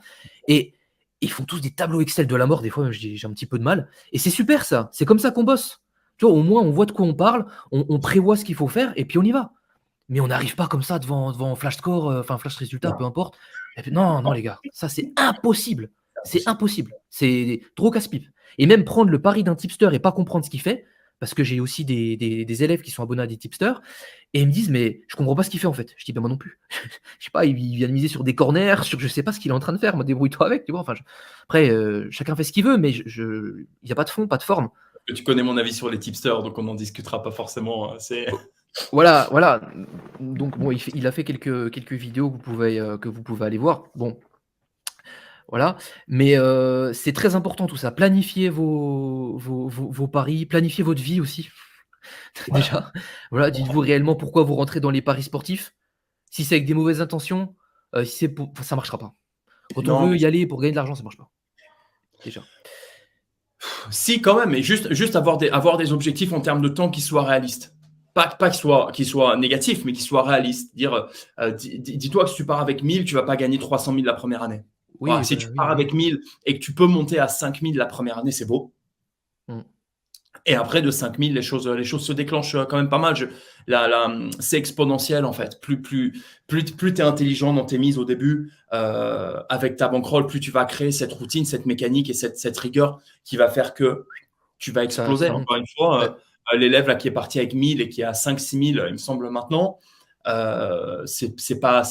et ils font tous des tableaux Excel de la mort, des fois même j'ai un petit peu de mal et c'est super ça, c'est comme ça qu'on bosse. Tu vois, au moins on voit de quoi on parle, on prévoit ce qu'il faut faire et puis on y va. Mais on n'arrive pas comme ça devant flash score, enfin flash résultat, peu Non, importe et puis non, non non, les gars, ça c'est impossible, c'est c'est impossible. impossible, c'est trop casse-pipe et même prendre le pari d'un tipster et pas comprendre ce qu'il fait, parce que j'ai aussi des élèves qui sont abonnés à des tipsters et ils me disent: «Mais je comprends pas ce qu'il fait en fait». Je dis: «Bah moi non plus». Je sais pas, il vient de miser sur des corners, sur je sais pas ce qu'il est en train de faire, moi débrouille-toi avec, tu vois? Enfin après, chacun fait ce qu'il veut, mais il y a pas de fond, pas de forme. Tu connais mon avis sur les tipsters, donc on n'en discutera pas forcément. Voilà, voilà. Donc bon, il a fait quelques vidéos que vous pouvez aller voir. Bon, voilà. Mais c'est très important tout ça. Planifiez vos paris, planifiez votre vie aussi. Ouais. Déjà, voilà, dites-vous réellement pourquoi vous rentrez dans les paris sportifs. Si c'est avec des mauvaises intentions, si c'est pour, ça marchera pas. Quand on Non, veut mais y aller pour gagner de l'argent, ça marche pas. Déjà. si, quand même, mais juste avoir des objectifs en termes de temps qui soient réalistes. Pas qu'ils soient négatifs, mais qu'ils soient réalistes. Dire, dis-toi que si tu pars avec 1000, tu vas pas gagner 300 000 la première année. Voilà, Oui, si bah tu pars oui, oui. avec 1000 et que tu peux monter à 5000 la première année, c'est beau. Mm. Et après, de 5000, les choses se déclenchent quand même pas mal. C'est exponentiel, en fait. Plus tu es intelligent dans tes mises au début, avec ta bankroll, plus tu vas créer cette routine, cette mécanique et cette rigueur qui va faire que tu vas exploser. Ça Encore monte. une fois, Bah, l'élève là, qui est parti avec 1000 et qui est à 5 6 000, il me semble maintenant, c'est pas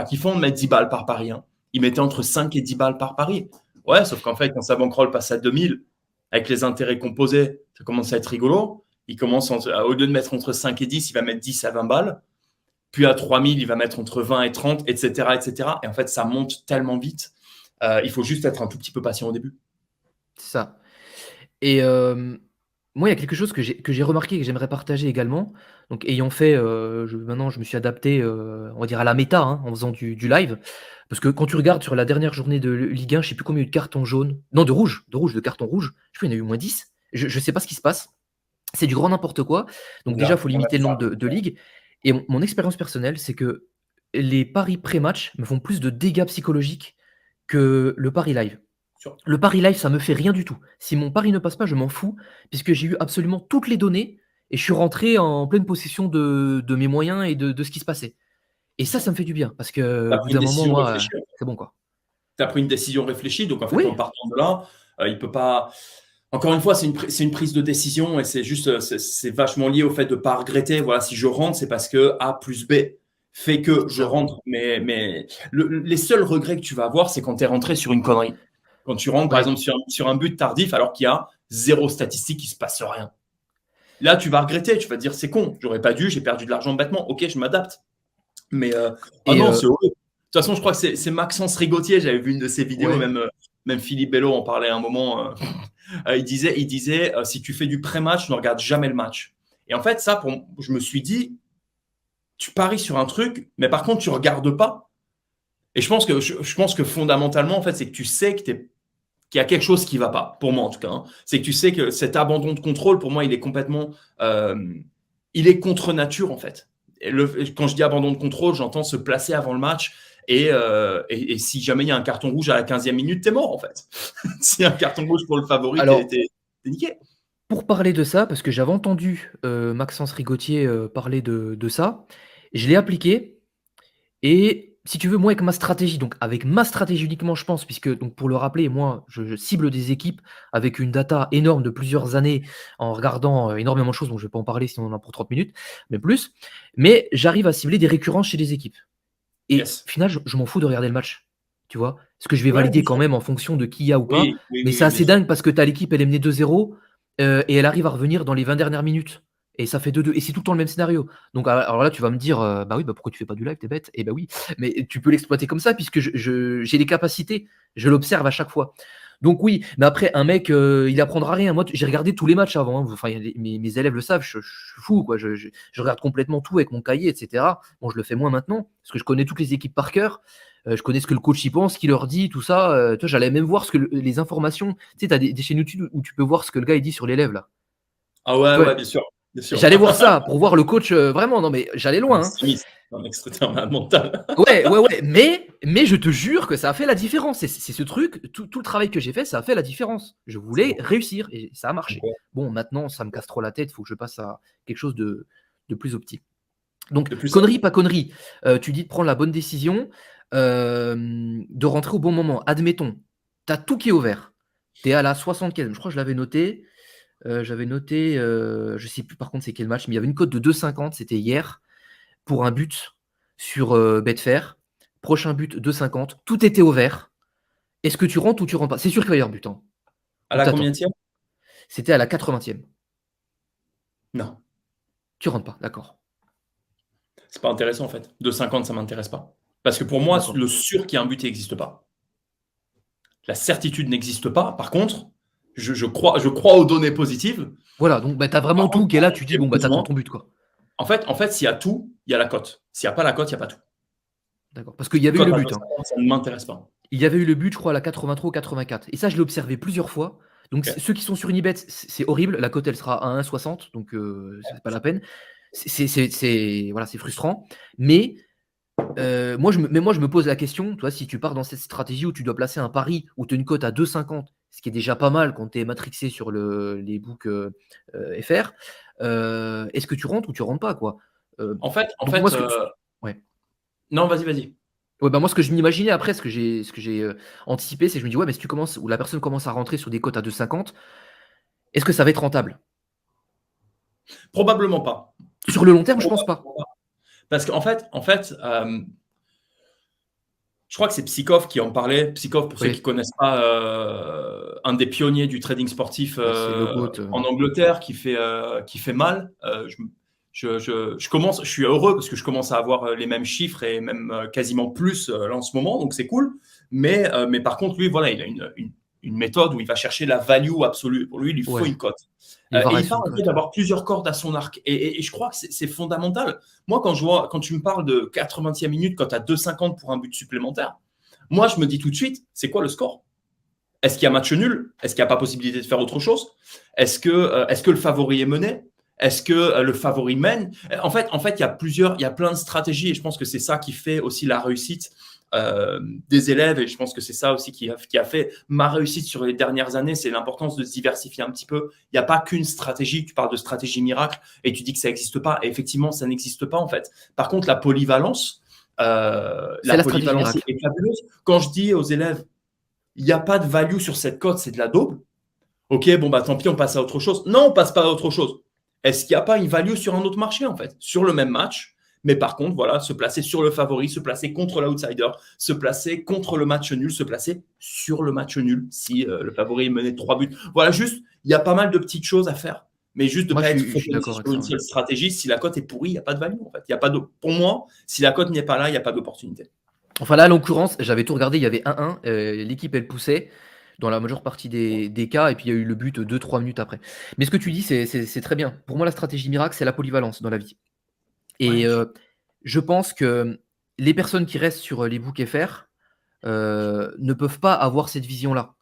kiffant de mettre 10 balles par pari, hein. Il mettait entre 5 et 10 balles par pari. Ouais, sauf qu'en fait, quand sa bankroll passe à 2000, avec les intérêts composés, ça commence à être rigolo. Il commence, au lieu de mettre entre 5 et 10, il va mettre 10 à 20 balles. Puis à 3000, il va mettre entre 20 et 30, etc., etc. Et en fait, ça monte tellement vite. Il faut juste être un tout petit peu patient au début. c'est ça. Et moi, il y a quelque chose que j'ai remarqué et que j'aimerais partager également. Donc, ayant fait, maintenant, je me suis adapté, on va dire, à la méta, hein, en faisant du live. Parce que quand tu regardes sur la dernière journée de Ligue 1, je sais plus combien il y a eu de cartons jaunes. Non, de cartons rouges. Je sais pas, il y en a eu moins 10. Je sais pas ce qui se passe. C'est du grand n'importe quoi. Donc déjà, il faut limiter le nombre de ligues. Et mon expérience personnelle, c'est que les paris pré-match me font plus de dégâts psychologiques que le pari live. Le pari live, ça me fait rien du tout. Si mon pari ne passe pas, je m'en fous, puisque j'ai eu absolument toutes les données et je suis rentré en pleine possession de mes moyens et de ce qui se passait. Et ça me fait du bien, parce Tu que as au bout pris une d'un moment, décision moi, réfléchie. c'est bon, quoi. Tu as pris une décision réfléchie. Donc, en fait, en Oui, partant de là, il peut pas. Encore une fois, c'est une prise de décision et c'est juste, c'est vachement lié au fait de ne pas regretter. Voilà, si je rentre, c'est parce que A plus B fait que c'est je ça. rentre. Mais les seuls regrets que tu vas avoir, c'est quand tu es rentré sur une connerie. Quand tu rentres, par Ouais. exemple, sur un but tardif alors qu'il y a zéro statistique, il ne se passe rien. Là, tu vas regretter, tu vas te dire c'est con, j'aurais pas dû, j'ai perdu de l'argent bêtement. Ok, je m'adapte. Mais ah Et non, c'est horrible. De toute façon, je crois que c'est Maxence Rigotier, j'avais vu une de ses vidéos, ouais. même Philippe Bello en parlait à un moment. Il disait si tu fais du pré-match, ne regarde jamais le match. Et en fait, ça, je me suis dit, tu paries sur un truc, mais par contre, tu regardes pas. Et je pense que fondamentalement, en fait, c'est que tu sais qu'il y a quelque chose qui va pas, pour moi en tout cas, hein. C'est que tu sais que cet abandon de contrôle, pour moi, il est complètement, il est contre nature en fait. Quand je dis abandon de contrôle, j'entends se placer avant le match. Et si jamais il y a un carton rouge à la 15e minute, t'es mort en fait. S'il y a un carton rouge pour le favori, Alors, t'es niqué. pour parler de ça, parce que j'avais entendu, Maxence Rigotier, parler de ça, je l'ai appliqué. Et si tu veux, moi, avec ma stratégie uniquement, je pense, puisque, donc, pour le rappeler, moi, je cible des équipes avec une data énorme de plusieurs années en regardant énormément de choses, dont je ne vais pas en parler sinon on en a pour 30 minutes, mais plus. Mais j'arrive à cibler des récurrences chez des équipes. Et Yes. au final, je m'en fous de regarder le match. Tu vois? Parce que je vais Ouais, bien valider quand sûr. même en fonction de qui y a ou pas. Oui, oui, Mais oui, c'est oui, bien assez sûr. dingue parce que tu as l'équipe, elle est menée 2-0 et elle arrive à revenir dans les 20 dernières minutes. Et ça fait 2-2. Et c'est tout le temps le même scénario. Donc, alors là, tu vas me dire, bah oui, bah pourquoi tu fais pas du live, t'es bête? Eh bah oui, mais tu peux l'exploiter comme ça puisque j'ai les capacités, je l'observe à chaque fois. Donc oui, mais après, un mec, il apprendra rien. Moi, j'ai regardé tous les matchs avant, hein. Enfin, mes élèves le savent, je suis fou, quoi. Je regarde complètement tout avec mon cahier, etc. Bon, je le fais moins maintenant parce que je connais toutes les équipes par cœur. Je connais ce que le coach y pense, ce qu'il leur dit, tout ça. Tu vois, j'allais même voir ce que les informations. Tu sais, tu as des chaînes YouTube où tu peux voir ce que le gars il dit sur l'élève là. Ah ouais, Tu vois, ouais, bien sûr. Bien sûr. j'allais voir ça pour voir le coach vraiment. Non, mais j'allais Un loin, hein. extrémiste, un extrémiste, un malade mental. Ouais, ouais, ouais. Mais je te jure que ça a fait la différence. C'est ce truc, tout le travail que j'ai fait, ça a fait la différence. Je C'est voulais beau. réussir et ça a marché. Ouais. Bon, maintenant, ça me casse trop la tête. Il faut que je passe à quelque chose de plus optique. Donc, De plus simple. connerie, pas connerie. Tu dis de prendre la bonne décision, de rentrer au bon moment. Admettons, tu as tout qui est ouvert. Tu es à la 75e. Je crois que je l'avais noté. J'avais noté, je sais plus par contre c'est quel match, mais il y avait une cote de 2,50, c'était hier, pour un but sur Betfair. Prochain but 2,50. Tout était ouvert. Est-ce que tu rentres ou tu rentres pas? C'est sûr qu'il va y avoir but, hein. À Donc la t'attends. combienième? C'était à la 80e. Non, Tu rentres pas, d'accord. c'est pas intéressant en fait. 2,50, ça m'intéresse pas. Parce que pour moi, D'accord. le sûr qu'il y a un but, il n'existe pas. La certitude n'existe pas. Par contre, je crois aux données positives. Voilà, donc bah, tu as vraiment Par tout contre, qui est là, quand tu dis, j'ai bon, bah, tu attends besoin, ton but, quoi. en fait, s'il y a tout, il y a la cote. S'il n'y a pas la cote, il n'y a pas tout. D'accord. Parce qu'il y Une avait eu cote le à but, hein. 2,50, ça ne m'intéresse pas. Il y avait eu le but, je crois, à la 83 ou 84. Et ça, je l'ai observé plusieurs fois. Donc, Ok. ceux qui sont sur Unibet, c'est horrible. La cote, elle sera à 1,60, donc c'est pas la peine. Voilà, c'est frustrant. Mais moi, je me pose la question, tu vois, si tu pars dans cette stratégie où tu dois placer un pari où tu as une cote à 2,50, ce qui est déjà pas mal quand tu es matrixé sur les books FR, est-ce que tu rentres ou tu rentres pas, quoi. En fait, Donc moi, ouais. non, vas-y, vas-y. Ouais, bah moi, ce que je m'imaginais après, ce que j'ai anticipé, c'est que je me dis, ouais, mais si tu commences, ou la personne commence à rentrer sur des cotes à 2,50, est-ce que ça va être rentable? Probablement pas. Sur le long terme, je pense pas. Probablement pas. Parce qu'en fait, je crois que c'est Psychov qui en parlait. Psychov, pour ceux qui ne Oui, connaissent pas, un des pionniers du trading sportif ouais, c'est le GOAT. en Angleterre qui fait mal. Je suis heureux parce que je commence à avoir les mêmes chiffres et même quasiment plus là en ce moment, donc c'est cool. Mais par contre, lui, voilà, il a une méthode où il va chercher la value absolue. Pour lui, il lui faut Ouais, une cote. les Et il variations parle de en fait cote. d'avoir plusieurs cordes à son arc. Et je crois que c'est fondamental. Moi, quand tu me parles de 80e minute, quand tu as 2,50 pour un but supplémentaire, moi, je me dis tout de suite, c'est quoi le score? Est-ce qu'il y a match nul? Est-ce qu'il n'y a pas possibilité de faire autre chose? Est-ce que le favori est mené? Est-ce que le favori mène? En fait, il y a plein de stratégies et je pense que c'est ça qui fait aussi la réussite des élèves et je pense que c'est ça aussi qui a fait ma réussite sur les dernières années, c'est l'importance de se diversifier un petit peu. Il n'y a pas qu'une stratégie, tu parles de stratégie miracle et tu dis que ça n'existe pas et effectivement, ça n'existe pas en fait. Par contre, la polyvalence, C'est la stratégie miracle. est fabuleuse. Quand je dis aux élèves, il n'y a pas de value sur cette cote, c'est de la daube. Ok, bon, bah tant pis, on passe à autre chose. Non, on passe pas à autre chose. Est-ce qu'il n'y a pas une value sur un autre marché, en fait, sur le même match? Mais par contre, voilà, se placer sur le favori, se placer contre l'outsider, se placer contre le match nul, se placer sur le match nul si le favori est mené de 3 buts. Voilà, juste, il y a pas mal de petites choses à faire. Mais juste de ne Moi, pas être je suis focalisé d'accord avec sur ça. une Ouais. seule stratégie. Si la cote est pourrie, il n'y a pas de value, en fait. Il y a pas de... Pour moi, si la cote n'est pas là, il n'y a pas d'opportunité. Enfin là, en l'occurrence, j'avais tout regardé, il y avait 1-1, l'équipe elle poussait dans la majeure partie des cas, et puis il y a eu le but 2-3 minutes après. Mais ce que tu dis, c'est très bien. Pour moi, la stratégie miracle, c'est la polyvalence dans la vie. Ouais, Et je pense que les personnes qui restent sur les books FR ne peuvent pas avoir cette vision-là.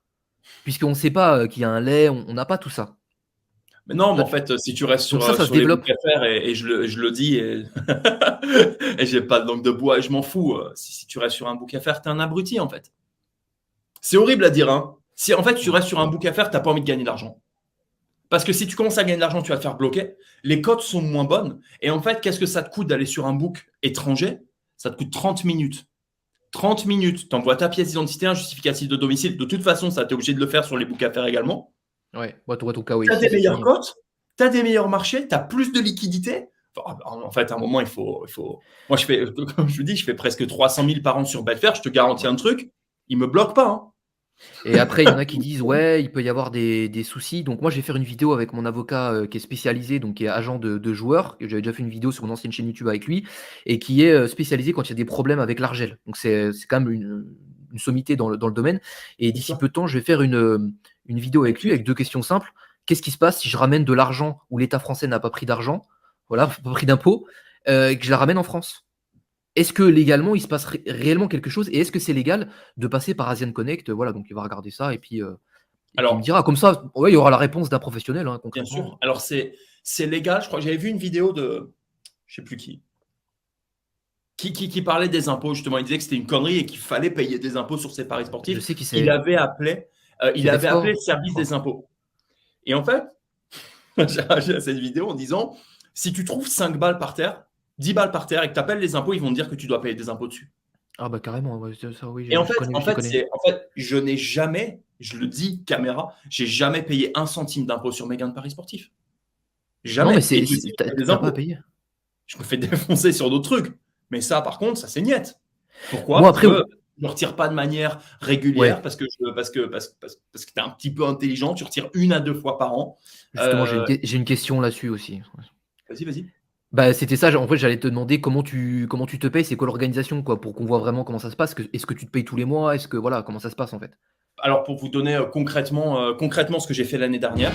Puisqu'on ne sait pas qu'il y a un lait, on n'a pas tout ça. mais non, mais Toi, en fait, si tu restes donc ça se sur les bouts développe. à faire, et je le dis, et, et j'ai pas de langue de bois, et je m'en fous. Si tu restes sur un bouc à faire, t'es un abruti, en fait. C'est horrible à dire, hein. Si en fait tu restes sur un bouc à faire, t'as pas envie de gagner de l'argent. Parce que si tu commences à gagner de l'argent, tu vas te faire bloquer. Les cotes sont moins bonnes. Et en fait, qu'est-ce que ça te coûte d'aller sur un book étranger? Ça te coûte 30 minutes. 30 minutes, tu envoies ta pièce d'identité, un justificatif de domicile. De toute façon, ça, tu es obligé de le faire sur les books à faire également. Ouais, ouais, ton KO Tu as ici, des c'est meilleures fini. cotes, tu as des meilleurs marchés, tu as plus de liquidités. Enfin, en fait, à un moment, il faut... Moi, comme je vous dis, je fais presque 300 000 par an sur Betfair. Je te garantis Ouais. un truc, il me bloque pas, hein. Et après, il y en a qui disent ouais, il peut y avoir des soucis. Donc moi, je vais faire une vidéo avec mon avocat qui est spécialisé, donc qui est agent de joueurs. J'avais déjà fait une vidéo sur mon ancienne chaîne YouTube avec lui, et qui est spécialisé quand il y a des problèmes avec l'argel. Donc c'est quand même une sommité dans le domaine. Et Bien d'ici sûr. peu de temps, je vais faire une vidéo avec lui avec 2 questions simples. Qu'est-ce qui se passe si je ramène de l'argent où l'État français n'a pas pris d'argent, voilà, pas pris d'impôt, et que je la ramène en France? Est-ce que légalement, il se passe réellement quelque chose? Et est-ce que c'est légal de passer par Asian Connect? Voilà, donc il va regarder ça et puis il me Alors, dira. Comme ça, ouais, il y aura la réponse d'un professionnel, hein, bien concrètement. sûr. Alors, c'est légal. Je crois que j'avais vu une vidéo de, je sais plus qui parlait des impôts, justement. Il disait que c'était une connerie et qu'il fallait payer des impôts sur ses paris Je sportifs. sais qui Il c'est. avait appelé, il C'est avait appelé le Defcor, je service crois. des impôts. Et en fait, j'ai cette vidéo en disant, si tu trouves 5 balles par terre, 10 balles par terre et que tu appelles les impôts, ils vont te dire que tu dois payer des impôts dessus. Ah bah carrément, ouais, ça oui, Et en je fait, connais, en je les fait, connais. je n'ai jamais, je le dis caméra, j'ai jamais payé un centime d'impôt sur mes gains de paris sportifs. Non, mais Jamais. Et tu sais qu'il y a des t'as pas à impôts. payer. Je me fais défoncer sur d'autres trucs. Mais ça, par contre, ça c'est niette. Bon, Pourquoi? Parce après, que je retire pas de manière Ouais. régulière parce que tu es un petit peu intelligent. Tu retires 1 à 2 fois par an. Justement, j'ai une question là-dessus aussi. Vas-y, vas-y. Bah, c'était ça, en fait, j'allais te demander comment tu te payes, c'est quoi l'organisation, quoi? Pour qu'on voit vraiment comment ça se passe, est-ce que tu te payes tous les mois? Est-ce que voilà, comment ça se passe, en fait? Alors pour vous donner concrètement ce que j'ai fait l'année dernière.